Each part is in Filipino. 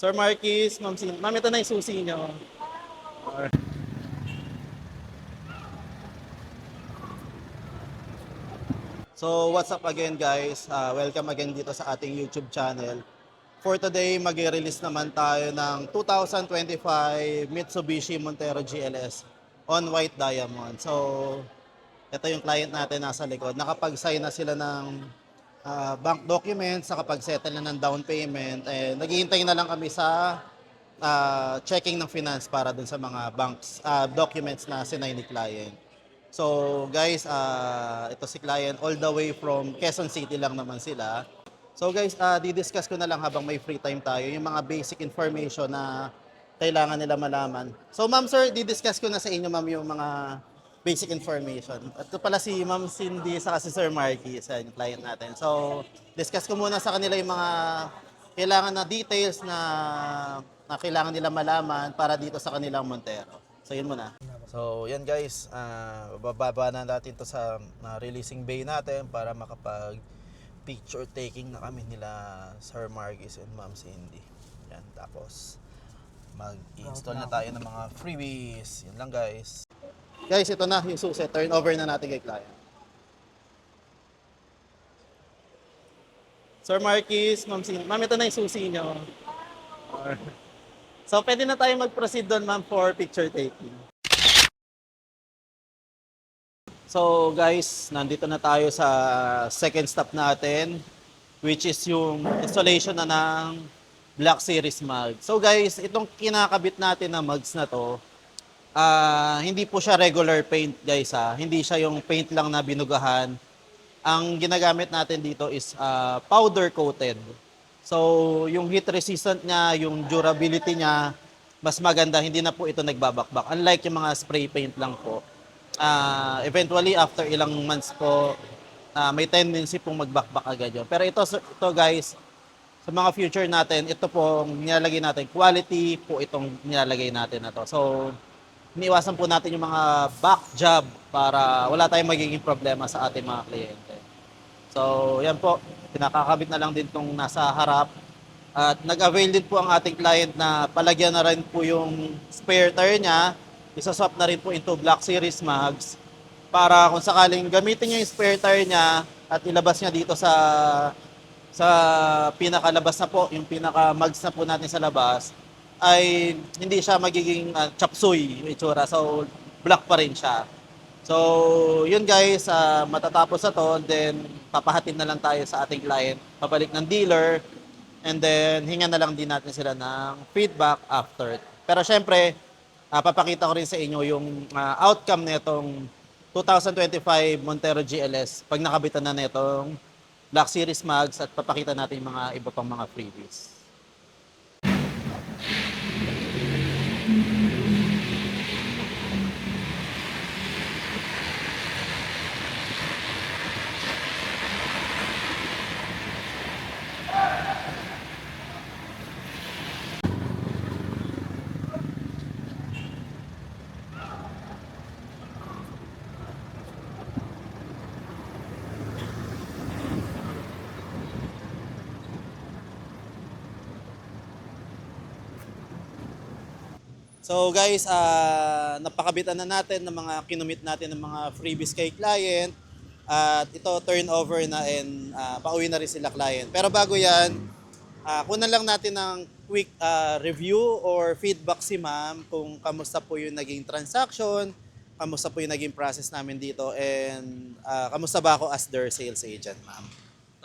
Sir Marquis, Ma'am Sin. Ma'am, ito na yung susi niyo. So, what's up again guys? Welcome again dito sa ating YouTube channel. For today, mag-release naman tayo ng 2025 Mitsubishi Montero GLS on white diamond. So, ito yung client natin nasa likod. Nakapag-sign na sila ng bank documents, nakapag-settle na ng down payment, and naghihintay na lang kami sa checking ng finance para dun sa mga banks documents na sinay ni client. So guys, ito si client all the way from Quezon City lang naman sila. So guys, di-discuss ko na lang habang may free time tayo yung mga basic information na kailangan nila malaman. So ma'am sir, di-discuss ko na sa inyo ma'am yung mga basic information. At ito pala si Ma'am Cindy sa si Sir Marky, sa yung client natin. So discuss ko muna sa kanila yung mga kailangan na details na kailangan nila malaman para dito sa kanilang Montero. So yun muna. So yan guys, bababa na natin to sa releasing bay natin para makapag picture taking na kami nila Sir Marquis and Ma'am Cindy. Yan, tapos mag-install na tayo ng mga freebies. Yan lang guys. Guys, ito na yung susi. Turn over na natin kay client. Sir Marquis, Ma'am Cindy. Ma'am, ito na yung susi nyo. So, pwede na tayo mag-proceed doon, ma'am, for picture taking. So, guys, nandito na tayo sa second stop natin, which is yung installation na ng Black Series mug. So, guys, itong kinakabit natin na mugs na to, hindi po siya regular paint, guys, ha. Hindi siya yung paint lang na binugahan. Ang ginagamit natin dito is powder coated. So, yung heat resistant niya, yung durability niya, mas maganda. Hindi na po ito nagbabakbak. Unlike yung mga spray paint lang po. Eventually, after ilang months po, may tendency pong magbakbak agad yun. Pero ito guys, sa mga future natin, ito po nilalagay natin. Quality po itong nilalagay natin na to. So, iniwasan po natin yung mga back job para wala tayong magiging problema sa ating mga kliyente. So, yan po. Pinakakabit na lang din itong nasa harap. At nag-avail din po ang ating client na palagyan na rin po yung spare tire niya. Isaswap na rin po into Black Series mags para kung sakaling gamitin niya yung spare tire niya at ilabas niya dito sa pinakalabas na po, yung pinaka-mags na po natin sa labas, ay hindi siya magiging chop suey yung itsura. So, black pa rin siya. So, yun guys, matatapos na to, then papahatid na lang tayo sa ating client, pabalik ng dealer, and then hinga na lang din natin sila ng feedback after. Pero syempre, papakita ko rin sa inyo yung outcome nitong 2025 Montero GLS pag nakabitan na nitong Black Series mags at papakita natin yung mga iba pang mga freebies. So guys, napakabitan na natin ng mga kinumit natin ng mga freebies kay client. At ito turn over na and pauwi na rin sila client. Pero bago yan, kunan lang natin ng quick review or feedback si ma'am kung kamusta po yung naging transaction, kamusta po yung naging process namin dito, and kamusta ba ako as their sales agent, ma'am.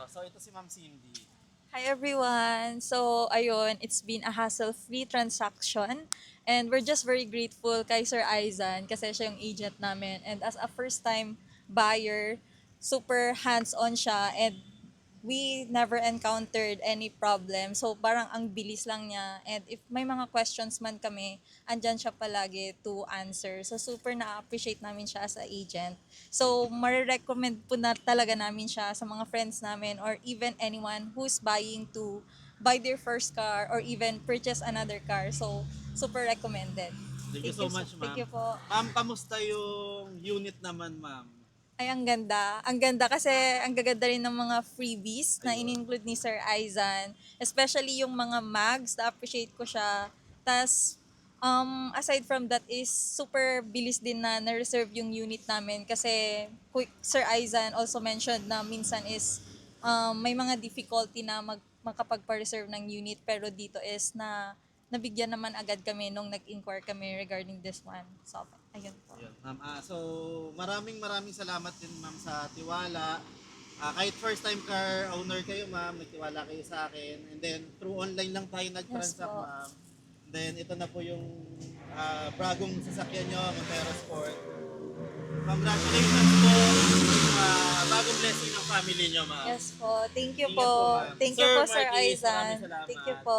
So ito si Ma'am Cindy. Hi everyone! So, ayun, it's been a hassle-free transaction and we're just very grateful kay Sir Aizan kasi siya yung agent namin and as a first-time buyer, super hands-on siya and we never encountered any problem. So, parang ang bilis lang niya and if may mga questions man kami, andyan siya palagi to answer. So, super na-appreciate namin siya as a agent. So, marirecommend po na talaga namin siya sa mga friends namin or even anyone who's buying to buy their first car or even purchase another car. So, super recommended. Thank you so much, ma'am. Thank you po. Ma'am, kamusta yung unit naman, ma'am? Ay, ang ganda. Ang ganda kasi ang gaganda rin ng mga freebies na in-include ni Sir Aizan. Especially yung mga mags, na-appreciate ko siya. Tas, aside from that is super bilis din na na-reserve yung unit namin kasi Sir Aizan also mentioned na minsan is may mga difficulty na makapagpa-reserve ng unit pero dito is na nabigyan naman agad kami nung nag-inquire kami regarding this one. So, ayun po. Ayun, ma'am. So, maraming salamat din, ma'am, sa tiwala. Kahit first time car owner kayo, ma'am, nagtiwala kayo sa akin. And then, through online lang tayo nag-transact, Yes po. ma'am. And then, ito na po yung bagong sasakyan nyo, Montero Sport. Congratulations po. Bagong blessing ng family nyo, ma'am. Yes po. Thank you Ingat po. po, ma'am. Thank you Sir po, Sir Marquis, Aizan. maraming salamat. Thank you po.